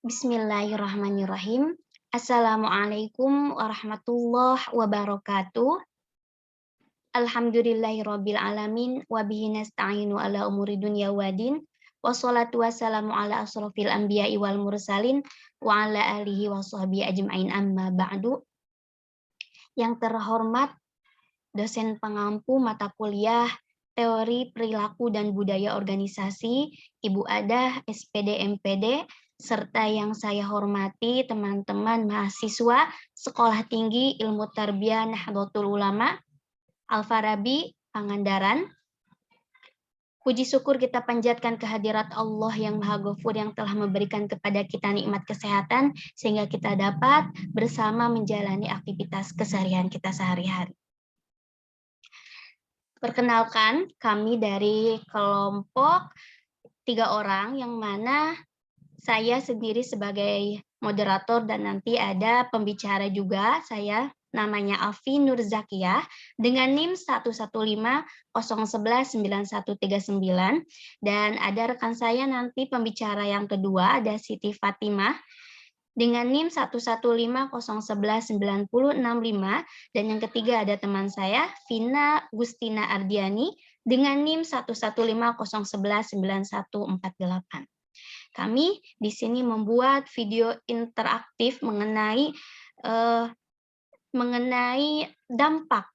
Bismillahirrahmanirrahim. Assalamualaikum warahmatullahi wabarakatuh. Alhamdulillahirabbil alamin wa bihi nasta'inu ala umuri dunya waddin. Wassalatu wassalamu ala asrofil anbiya'i wal mursalin wa ala alihi wa sahbihi ajma'in amma ba'du. Yang terhormat dosen pengampu mata kuliah Teori Perilaku dan Budaya Organisasi, Ibu Adah, SPD MPD, serta yang saya hormati teman-teman mahasiswa Sekolah Tinggi Ilmu Tarbiyah Nahdlatul Ulama, Al-Farabi, Pangandaran. Puji syukur kita panjatkan kehadirat Allah yang Maha Ghafur yang telah memberikan kepada kita nikmat kesehatan sehingga kita dapat bersama menjalani aktivitas keseharian kita sehari-hari. Perkenalkan, kami dari kelompok 3 orang yang mana saya sendiri sebagai moderator dan nanti ada pembicara juga, saya namanya Alfi Nur Zakiyah dengan NIM 11501119139 dan ada rekan saya nanti pembicara yang kedua ada Siti Fatimah dengan NIM 11501119065 dan yang ketiga ada teman saya Vina Gustina Ardiani dengan NIM 11501119148. Kami di sini membuat video interaktif mengenai dampak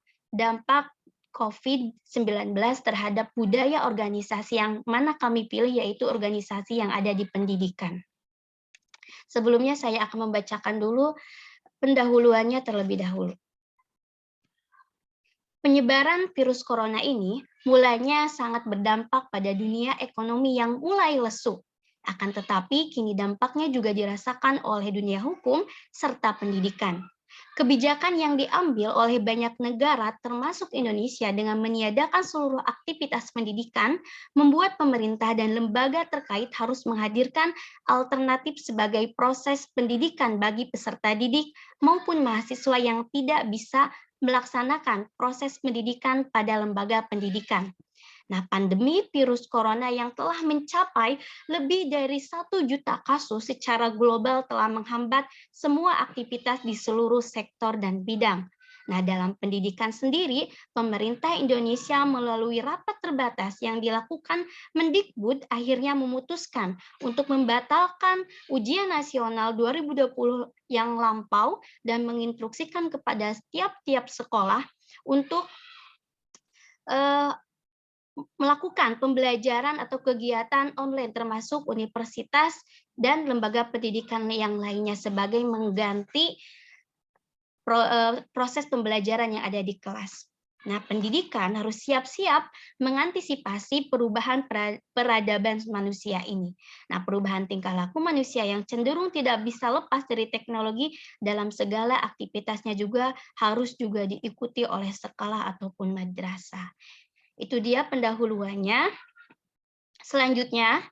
COVID-19 terhadap budaya organisasi yang mana kami pilih yaitu organisasi yang ada di pendidikan. Sebelumnya saya akan membacakan dulu pendahuluannya terlebih dahulu. Penyebaran virus corona ini mulanya sangat berdampak pada dunia ekonomi yang mulai lesu. Akan tetapi kini dampaknya juga dirasakan oleh dunia hukum serta pendidikan. Kebijakan yang diambil oleh banyak negara termasuk Indonesia dengan meniadakan seluruh aktivitas pendidikan membuat pemerintah dan lembaga terkait harus menghadirkan alternatif sebagai proses pendidikan bagi peserta didik maupun mahasiswa yang tidak bisa melaksanakan proses pendidikan pada lembaga pendidikan. Nah, pandemi virus corona yang telah mencapai lebih dari 1 juta kasus secara global telah menghambat semua aktivitas di seluruh sektor dan bidang. Nah, dalam pendidikan sendiri, pemerintah Indonesia melalui rapat terbatas yang dilakukan Mendikbud akhirnya memutuskan untuk membatalkan ujian nasional 2020 yang lampau dan menginstruksikan kepada tiap-tiap sekolah untuk melakukan pembelajaran atau kegiatan online termasuk universitas dan lembaga pendidikan yang lainnya sebagai mengganti proses pembelajaran yang ada di kelas. Nah, pendidikan harus siap-siap mengantisipasi perubahan peradaban manusia ini. Nah, perubahan tingkah laku manusia yang cenderung tidak bisa lepas dari teknologi dalam segala aktivitasnya juga harus juga diikuti oleh sekolah ataupun madrasah. Itu dia pendahuluannya. Selanjutnya,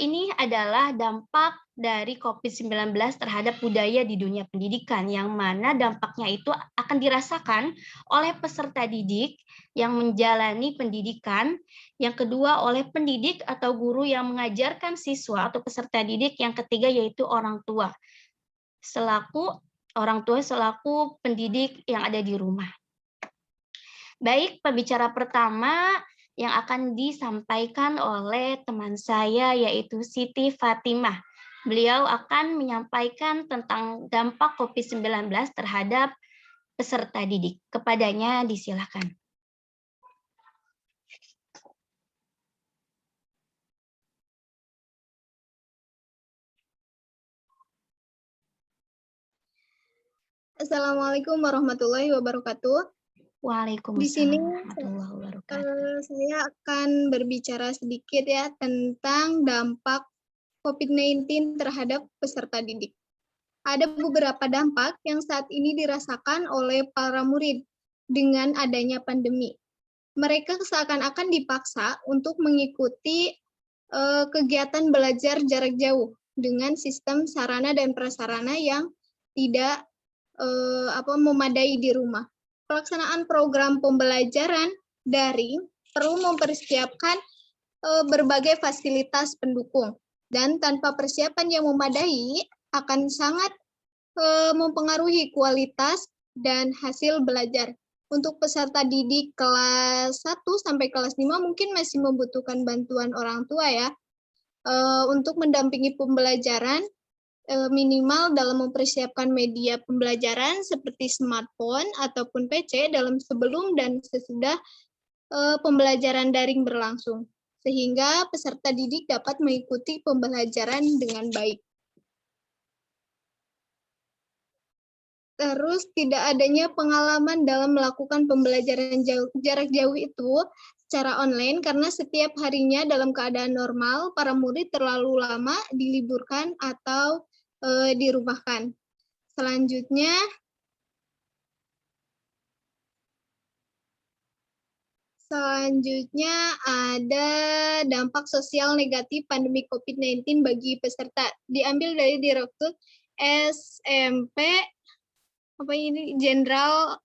ini adalah dampak dari COVID-19 terhadap budaya di dunia pendidikan, yang mana dampaknya itu akan dirasakan oleh peserta didik yang menjalani pendidikan, yang kedua oleh pendidik atau guru yang mengajarkan siswa atau peserta didik, yang ketiga yaitu orang tua selaku pendidik yang ada di rumah. Baik, pembicara pertama yang akan disampaikan oleh teman saya yaitu Siti Fatimah. Beliau akan menyampaikan tentang dampak COVID-19 terhadap peserta didik. Kepadanya disilakan. Assalamualaikum warahmatullahi wabarakatuh. Waalaikumsalam Di sini warahmatullahi wabarakatuh. Saya akan berbicara sedikit ya tentang dampak COVID-19 terhadap peserta didik. Ada beberapa dampak yang saat ini dirasakan oleh para murid dengan adanya pandemi. Mereka seakan-akan dipaksa untuk mengikuti kegiatan belajar jarak jauh dengan sistem sarana dan prasarana yang tidak memadai di rumah. Pelaksanaan program pembelajaran daring perlu mempersiapkan berbagai fasilitas pendukung, Dan tanpa persiapan yang memadai akan sangat mempengaruhi kualitas dan hasil belajar. Untuk peserta didik kelas 1 sampai kelas 5 mungkin masih membutuhkan bantuan orang tua ya, untuk mendampingi pembelajaran, minimal dalam mempersiapkan media pembelajaran seperti smartphone ataupun PC dalam sebelum dan sesudah pembelajaran daring berlangsung, sehingga peserta didik dapat mengikuti pembelajaran dengan baik. Terus tidak adanya pengalaman dalam melakukan pembelajaran jarak jauh itu secara online karena setiap harinya dalam keadaan normal, para murid terlalu lama diliburkan atau dirumahkan. Selanjutnya ada dampak sosial negatif pandemi COVID-19 bagi peserta. Diambil dari Direktur SMP Jenderal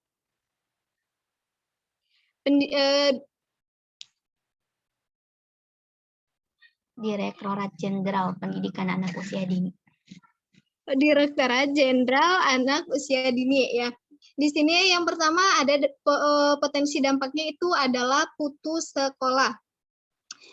Direktorat Jenderal Pendidikan Anak Usia Dini. Direktorat Jenderal Anak Usia Dini ya. Di sini yang pertama ada potensi dampaknya itu adalah putus sekolah.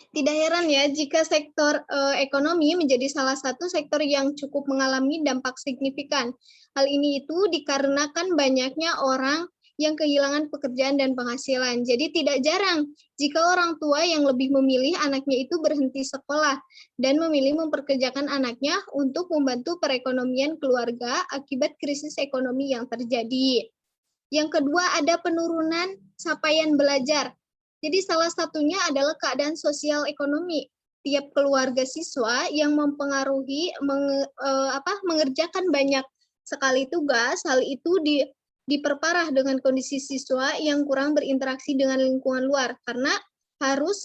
Tidak heran ya jika sektor ekonomi menjadi salah satu sektor yang cukup mengalami dampak signifikan. Hal ini itu dikarenakan banyaknya orang yang kehilangan pekerjaan dan penghasilan. Jadi tidak jarang jika orang tua yang lebih memilih anaknya itu berhenti sekolah dan memilih memperkerjakan anaknya untuk membantu perekonomian keluarga akibat krisis ekonomi yang terjadi. Yang kedua ada penurunan capaian belajar. Jadi salah satunya adalah keadaan sosial ekonomi. Tiap keluarga siswa yang mempengaruhi mengerjakan banyak sekali tugas, hal itu diperparah dengan kondisi siswa yang kurang berinteraksi dengan lingkungan luar karena harus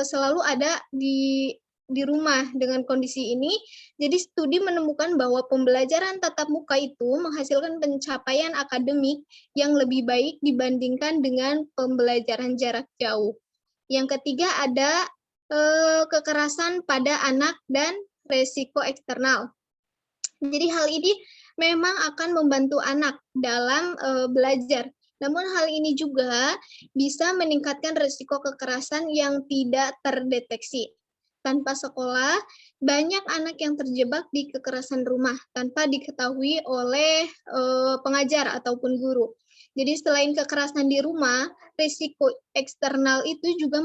selalu ada di rumah. Dengan kondisi ini, jadi studi menemukan bahwa pembelajaran tatap muka itu menghasilkan pencapaian akademik yang lebih baik dibandingkan dengan pembelajaran jarak jauh. Yang ketiga ada kekerasan pada anak dan resiko eksternal. Jadi hal ini memang akan membantu anak dalam belajar. Namun hal ini juga bisa meningkatkan resiko kekerasan yang tidak terdeteksi. Tanpa sekolah, banyak anak yang terjebak di kekerasan rumah tanpa diketahui oleh pengajar ataupun guru. Jadi selain kekerasan di rumah, risiko eksternal itu juga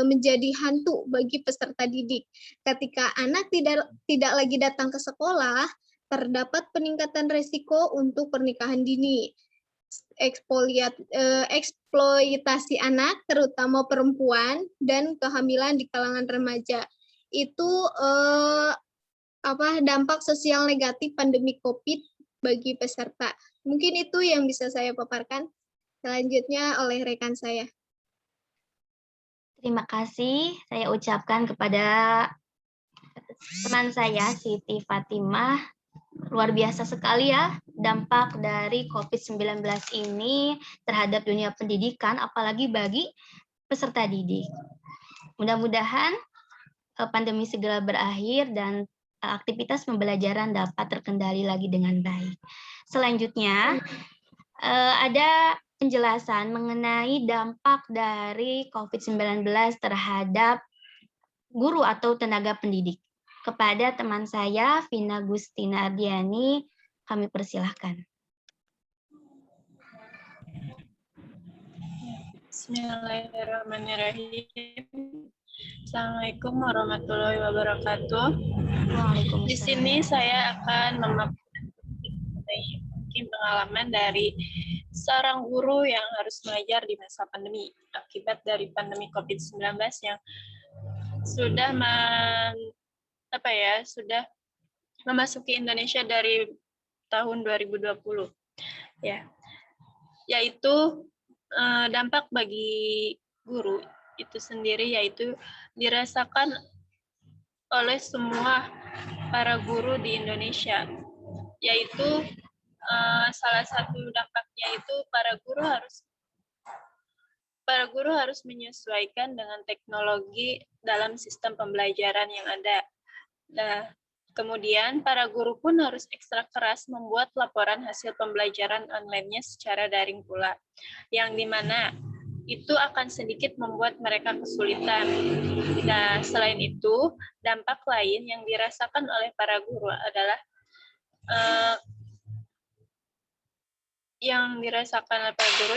menjadi hantu bagi peserta didik. Ketika anak tidak lagi datang ke sekolah, terdapat peningkatan risiko untuk pernikahan dini, eksploitasi anak, terutama perempuan, dan kehamilan di kalangan remaja. Itu dampak sosial negatif pandemi COVID bagi peserta. Mungkin itu yang bisa saya paparkan. Selanjutnya oleh rekan saya. Terima kasih saya ucapkan kepada teman saya, Siti Fatimah. Luar biasa sekali ya dampak dari COVID-19 ini terhadap dunia pendidikan, apalagi bagi peserta didik. Mudah-mudahan pandemi segera berakhir dan aktivitas pembelajaran dapat terkendali lagi dengan baik. Selanjutnya, ada penjelasan mengenai dampak dari COVID-19 terhadap guru atau tenaga pendidik. Kepada teman saya, Vina Gustina Ardiani, kami persilahkan. Bismillahirrahmanirrahim. Assalamualaikum warahmatullahi wabarakatuh. Di sini saya akan memaparkan mungkin pengalaman dari seorang guru yang harus mengajar di masa pandemi akibat dari pandemi COVID-19 yang sudah sudah memasuki Indonesia dari tahun 2020 ya, yaitu dampak bagi guru itu sendiri yaitu dirasakan oleh semua para guru di Indonesia, yaitu salah satu dampaknya itu para guru harus menyesuaikan dengan teknologi dalam sistem pembelajaran yang ada. Nah, kemudian para guru pun harus ekstra keras membuat laporan hasil pembelajaran online-nya secara daring pula, yang dimana itu akan sedikit membuat mereka kesulitan. Nah, selain itu, dampak lain yang dirasakan oleh para guru adalah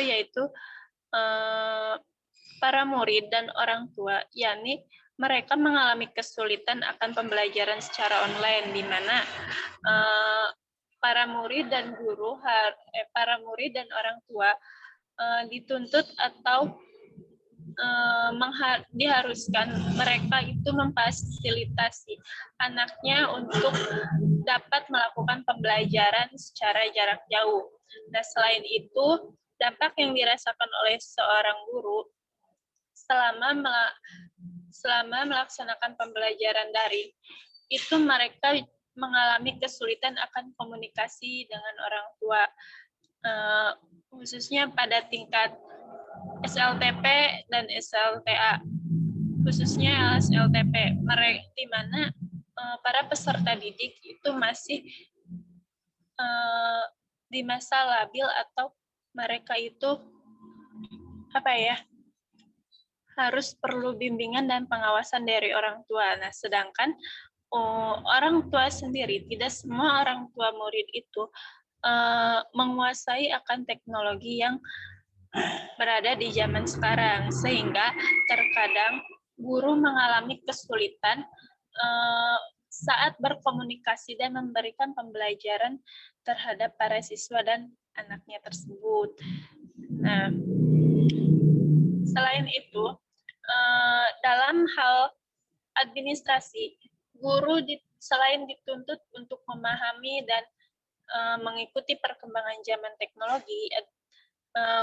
yaitu para murid dan orang tua, yakni mereka mengalami kesulitan akan pembelajaran secara online, di mana para murid dan orang tua dituntut atau diharuskan mereka itu memfasilitasi anaknya untuk dapat melakukan pembelajaran secara jarak jauh. Nah, selain itu, dampak yang dirasakan oleh seorang guru selama melaksanakan pembelajaran daring, itu mereka mengalami kesulitan akan komunikasi dengan orang tua, khususnya pada tingkat SLTP dan SLTA, khususnya SLTP, di mana para peserta didik itu masih di masa labil atau mereka itu harus perlu bimbingan dan pengawasan dari orang tua. Nah, sedangkan orang tua sendiri, tidak semua orang tua murid itu menguasai akan teknologi yang berada di zaman sekarang, sehingga terkadang guru mengalami kesulitan saat berkomunikasi dan memberikan pembelajaran terhadap para siswa dan anaknya tersebut. Nah, selain itu, dalam hal administrasi, guru selain dituntut untuk memahami dan mengikuti perkembangan zaman teknologi,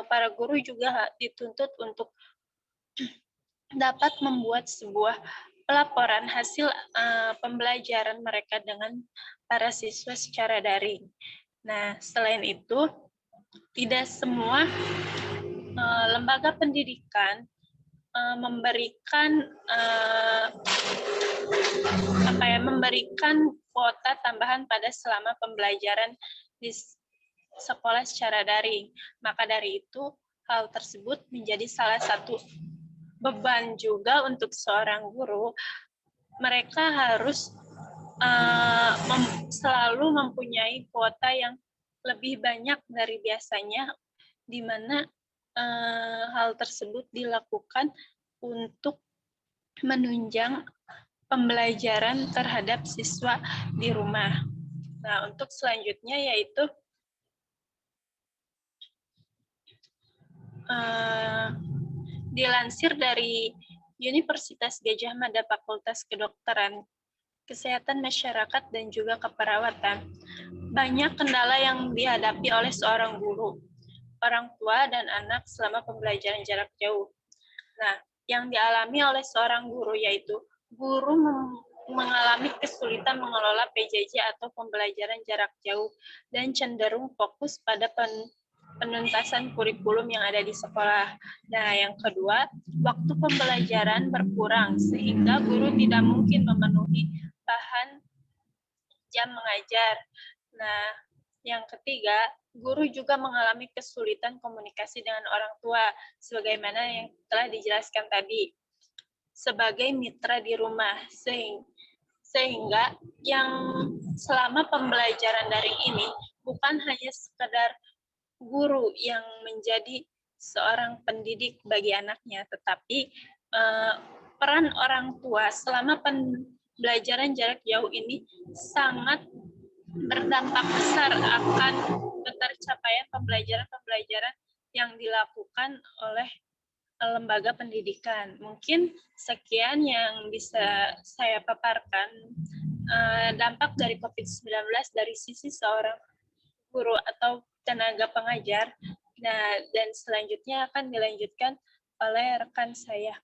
para guru juga dituntut untuk dapat membuat sebuah pelaporan hasil pembelajaran mereka dengan para siswa secara daring. Nah, selain itu, tidak semua lembaga pendidikan memberikan kuota tambahan pada selama pembelajaran di sekolah secara daring. Maka dari itu, hal tersebut menjadi salah satu beban juga untuk seorang guru. Mereka harus selalu mempunyai kuota yang lebih banyak dari biasanya, di mana hal tersebut dilakukan untuk menunjang pembelajaran terhadap siswa di rumah. Nah, untuk selanjutnya yaitu dilansir dari Universitas Gadjah Mada Fakultas Kedokteran, Kesehatan Masyarakat dan juga Keperawatan, banyak kendala yang dihadapi oleh seorang guru, orang tua, dan anak selama pembelajaran jarak jauh. Nah, yang dialami oleh seorang guru yaitu guru mengalami kesulitan mengelola PJJ atau pembelajaran jarak jauh dan cenderung fokus pada penuntasan kurikulum yang ada di sekolah. Nah, yang kedua, waktu pembelajaran berkurang sehingga guru tidak mungkin memenuhi bahan jam mengajar. Nah, yang ketiga, guru juga mengalami kesulitan komunikasi dengan orang tua, sebagaimana yang telah dijelaskan tadi, sebagai mitra di rumah, sehingga yang selama pembelajaran daring ini bukan hanya sekedar guru yang menjadi seorang pendidik bagi anaknya, tetapi peran orang tua selama pembelajaran jarak jauh ini sangat berdampak besar akan ketercapaian pembelajaran yang dilakukan oleh lembaga pendidikan. Mungkin sekian yang bisa saya paparkan dampak dari COVID-19 dari sisi seorang guru atau tenaga pengajar. Nah, dan selanjutnya akan dilanjutkan oleh rekan saya.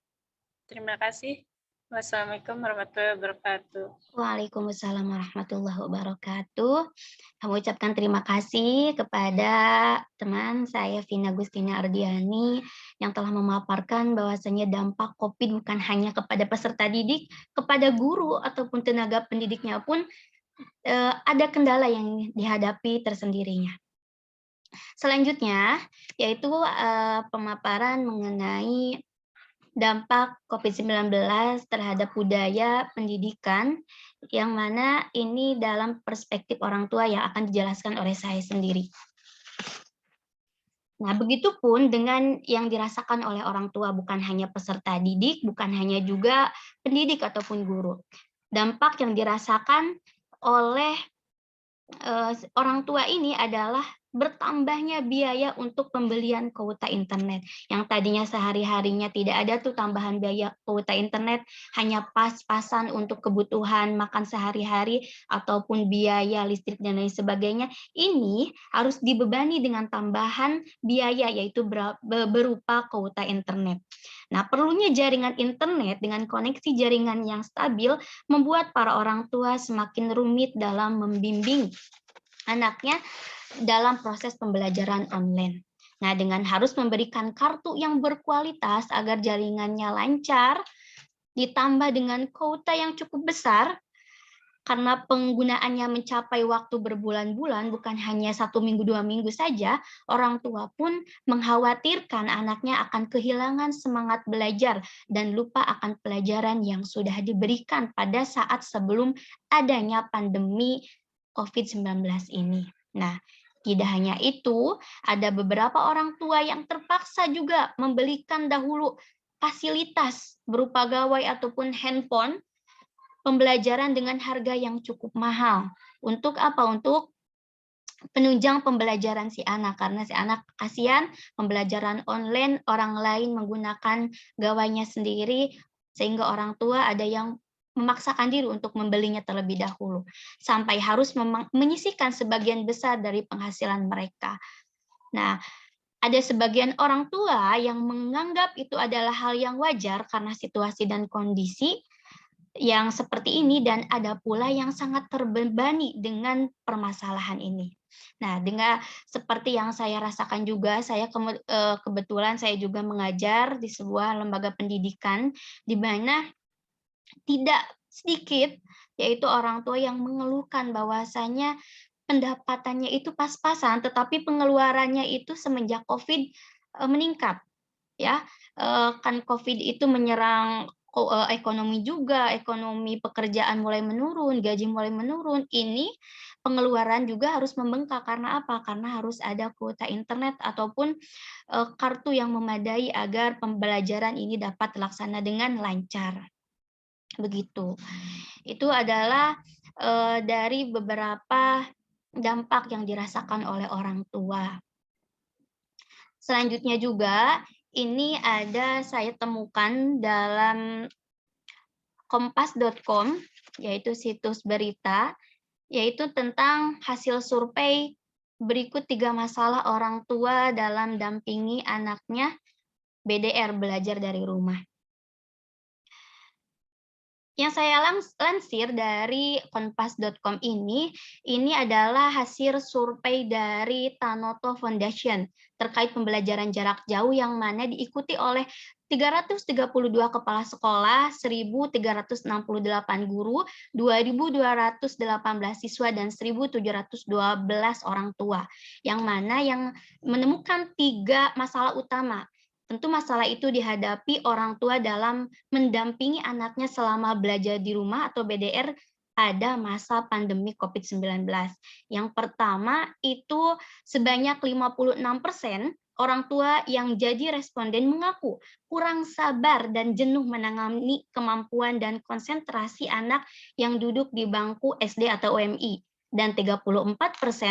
Terima kasih. Wassalamualaikum warahmatullahi wabarakatuh. Waalaikumsalam warahmatullahi wabarakatuh. Kami ucapkan terima kasih kepada teman saya Vina Gustina Ardiani yang telah memaparkan bahwasanya dampak COVID bukan hanya kepada peserta didik, kepada guru ataupun tenaga pendidiknya pun ada kendala yang dihadapi tersendirinya. Selanjutnya yaitu pemaparan mengenai dampak COVID-19 terhadap budaya pendidikan, yang mana ini dalam perspektif orang tua yang akan dijelaskan oleh saya sendiri. Nah, begitupun dengan yang dirasakan oleh orang tua, bukan hanya peserta didik, bukan hanya juga pendidik ataupun guru. Dampak yang dirasakan oleh orang tua ini adalah bertambahnya biaya untuk pembelian kuota internet. Yang tadinya sehari-harinya tidak ada tuh tambahan biaya kuota internet, hanya pas-pasan untuk kebutuhan makan sehari-hari ataupun biaya listrik dan lain sebagainya. Ini harus dibebani dengan tambahan biaya, yaitu berupa kuota internet. Nah, perlunya jaringan internet dengan koneksi jaringan yang stabil membuat para orang tua semakin rumit dalam membimbing anaknya dalam proses pembelajaran online. Nah, dengan harus memberikan kartu yang berkualitas agar jaringannya lancar, ditambah dengan kuota yang cukup besar, karena penggunaannya mencapai waktu berbulan-bulan, bukan hanya 1 minggu, 2 minggu saja, orang tua pun mengkhawatirkan anaknya akan kehilangan semangat belajar dan lupa akan pelajaran yang sudah diberikan pada saat sebelum adanya pandemi COVID-19 ini. Nah, tidak hanya itu, ada beberapa orang tua yang terpaksa juga membelikan dahulu fasilitas berupa gawai ataupun handphone pembelajaran dengan harga yang cukup mahal. Untuk apa? Untuk penunjang pembelajaran si anak, karena si anak kasihan pembelajaran online orang lain menggunakan gawainya sendiri, sehingga orang tua ada yang memaksakan diri untuk membelinya terlebih dahulu, sampai harus menyisihkan sebagian besar dari penghasilan mereka. Nah, ada sebagian orang tua yang menganggap itu adalah hal yang wajar karena situasi dan kondisi yang seperti ini, dan ada pula yang sangat terbebani dengan permasalahan ini. Nah, dengan seperti yang saya rasakan juga, saya kebetulan saya juga mengajar di sebuah lembaga pendidikan, di mana tidak sedikit yaitu orang tua yang mengeluhkan bahwasanya pendapatannya itu pas-pasan, tetapi pengeluarannya itu semenjak COVID meningkat. Ya, kan COVID itu menyerang ekonomi juga, ekonomi pekerjaan mulai menurun, gaji mulai menurun. Ini pengeluaran juga harus membengkak, karena apa? Karena harus ada kuota internet ataupun kartu yang memadai agar pembelajaran ini dapat terlaksana dengan lancar. Begitu. Itu adalah dari beberapa dampak yang dirasakan oleh orang tua. Selanjutnya juga, ini ada saya temukan dalam kompas.com, yaitu situs berita, yaitu tentang hasil survei berikut 3 masalah orang tua dalam dampingi anaknya BDR, belajar dari rumah. Yang saya lansir dari kompas.com ini adalah hasil survei dari Tanoto Foundation terkait pembelajaran jarak jauh yang mana diikuti oleh 332 kepala sekolah, 1.368 guru, 2.218 siswa, dan 1.712 orang tua, yang mana yang menemukan 3 masalah utama. Tentu masalah itu dihadapi orang tua dalam mendampingi anaknya selama belajar di rumah atau BDR pada masa pandemi COVID-19. Yang pertama itu sebanyak 56% orang tua yang jadi responden mengaku kurang sabar dan jenuh menangani kemampuan dan konsentrasi anak yang duduk di bangku SD atau UMI. Dan 34%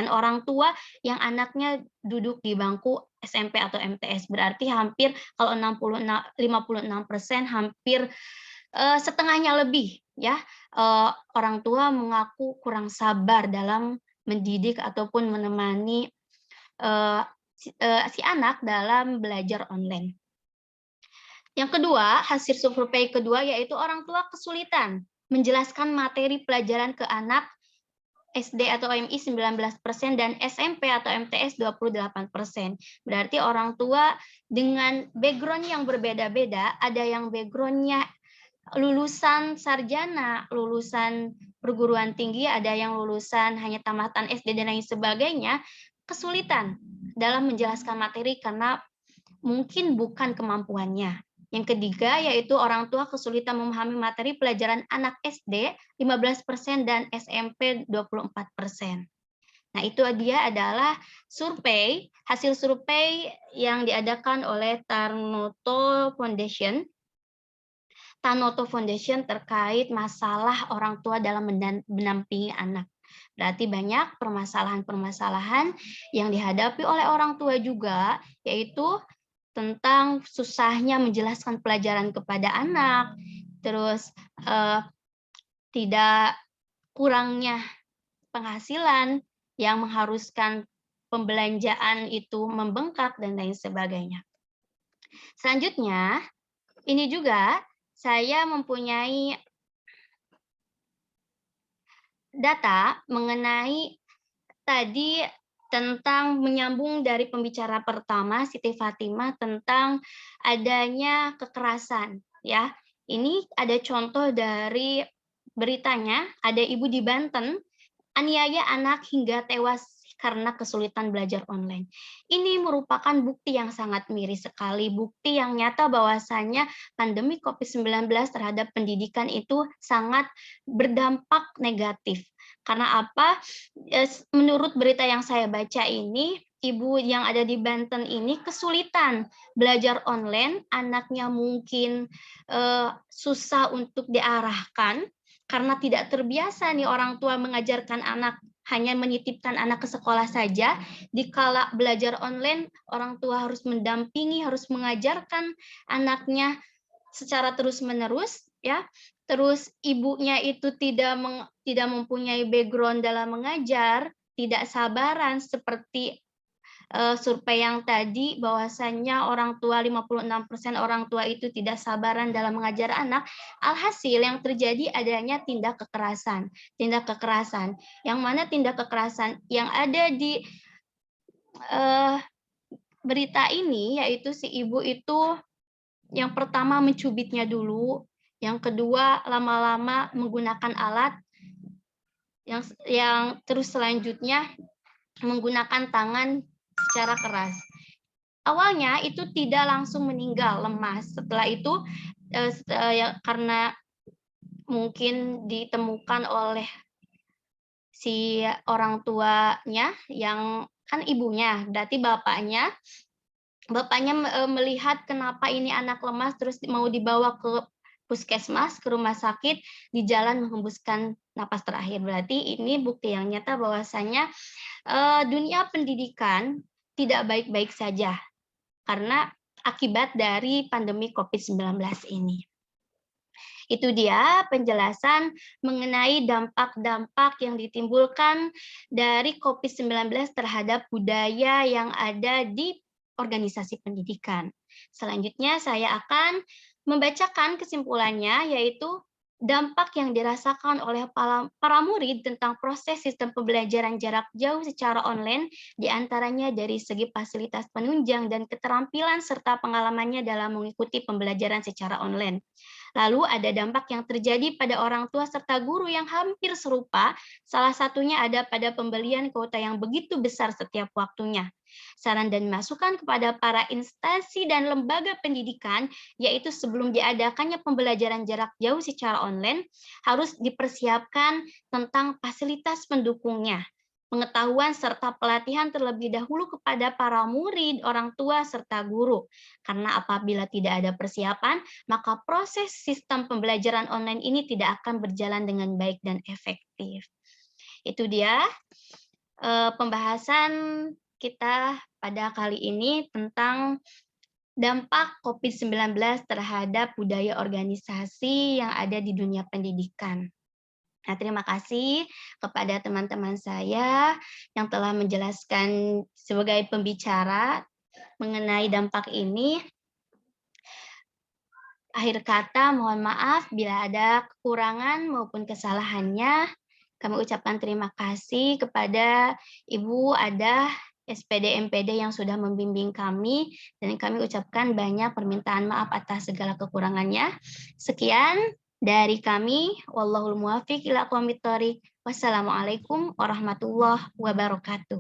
orang tua yang anaknya duduk di bangku SMP atau MTS. Berarti hampir, kalau 56%, hampir setengahnya lebih, ya, orang tua mengaku kurang sabar dalam mendidik ataupun menemani si anak dalam belajar online. Yang kedua, hasil survei kedua yaitu orang tua kesulitan menjelaskan materi pelajaran ke anak SD atau OMI 19% dan SMP atau MTS 28%. Berarti orang tua dengan background yang berbeda-beda, ada yang background-nya lulusan sarjana, lulusan perguruan tinggi, ada yang lulusan hanya tamatan SD dan lain sebagainya, kesulitan dalam menjelaskan materi karena mungkin bukan kemampuannya. Yang ketiga yaitu orang tua kesulitan memahami materi pelajaran anak SD 15% dan SMP 24%. Nah, itu dia adalah hasil survei yang diadakan oleh Tanoto Foundation terkait masalah orang tua dalam mendampingi anak. Berarti banyak permasalahan-permasalahan yang dihadapi oleh orang tua juga, yaitu tentang susahnya menjelaskan pelajaran kepada anak, terus tidak kurangnya penghasilan yang mengharuskan pembelanjaan itu membengkak dan lain sebagainya. Selanjutnya, ini juga saya mempunyai data mengenai tadi tentang menyambung dari pembicara pertama Siti Fatimah tentang adanya kekerasan, ya. Ini ada contoh dari beritanya, ada ibu di Banten aniaya anak hingga tewas karena kesulitan belajar online. Ini merupakan bukti yang sangat miris sekali, bukti yang nyata bahwasannya pandemi COVID-19 terhadap pendidikan itu sangat berdampak negatif. Karena apa? Menurut berita yang saya baca ini, ibu yang ada di Banten ini kesulitan belajar online, anaknya mungkin susah untuk diarahkan, karena tidak terbiasa nih orang tua mengajarkan anak, hanya menitipkan anak ke sekolah saja. Dikala belajar online, orang tua harus mendampingi, harus mengajarkan anaknya secara terus-menerus, ya. Terus ibunya itu tidak mempunyai background dalam mengajar, tidak sabaran seperti survei yang tadi bahwasannya orang tua 56% orang tua itu tidak sabaran dalam mengajar anak. Alhasil yang terjadi adanya tindak kekerasan. Yang mana tindak kekerasan yang ada di berita ini yaitu si ibu itu yang pertama mencubitnya dulu, yang kedua lama-lama menggunakan alat, yang terus selanjutnya menggunakan tangan secara keras. Awalnya itu tidak langsung meninggal, lemas. Setelah itu karena mungkin ditemukan oleh si orang tuanya yang kan ibunya, berarti bapaknya melihat kenapa ini anak lemas terus mau dibawa ke puskesmas, ke rumah sakit, di jalan menghembuskan napas terakhir. Berarti ini bukti yang nyata bahwasanya dunia pendidikan tidak baik-baik saja karena akibat dari pandemi COVID-19 ini. Itu dia penjelasan mengenai dampak-dampak yang ditimbulkan dari COVID-19 terhadap budaya yang ada di organisasi pendidikan. Selanjutnya saya akan membacakan kesimpulannya, yaitu dampak yang dirasakan oleh para murid tentang proses sistem pembelajaran jarak jauh secara online, diantaranya dari segi fasilitas penunjang dan keterampilan serta pengalamannya dalam mengikuti pembelajaran secara online. Lalu ada dampak yang terjadi pada orang tua serta guru yang hampir serupa, salah satunya ada pada pembelian kuota yang begitu besar setiap waktunya. Saran dan masukan kepada para instansi dan lembaga pendidikan, yaitu sebelum diadakannya pembelajaran jarak jauh secara online, harus dipersiapkan tentang fasilitas pendukungnya, pengetahuan serta pelatihan terlebih dahulu kepada para murid, orang tua, serta guru. Karena apabila tidak ada persiapan, maka proses sistem pembelajaran online ini tidak akan berjalan dengan baik dan efektif. Itu dia pembahasan kita pada kali ini tentang dampak COVID-19 terhadap budaya organisasi yang ada di dunia pendidikan. Nah, terima kasih kepada teman-teman saya yang telah menjelaskan sebagai pembicara mengenai dampak ini. Akhir kata, mohon maaf bila ada kekurangan maupun kesalahannya. Kami ucapkan terima kasih kepada Ibu Adah, SPD MPD yang sudah membimbing kami, dan kami ucapkan banyak permintaan maaf atas segala kekurangannya. Sekian dari kami. Wallahul muwaffiq ila aqwamit thoriq. Wassalamualaikum warahmatullahi wabarakatuh.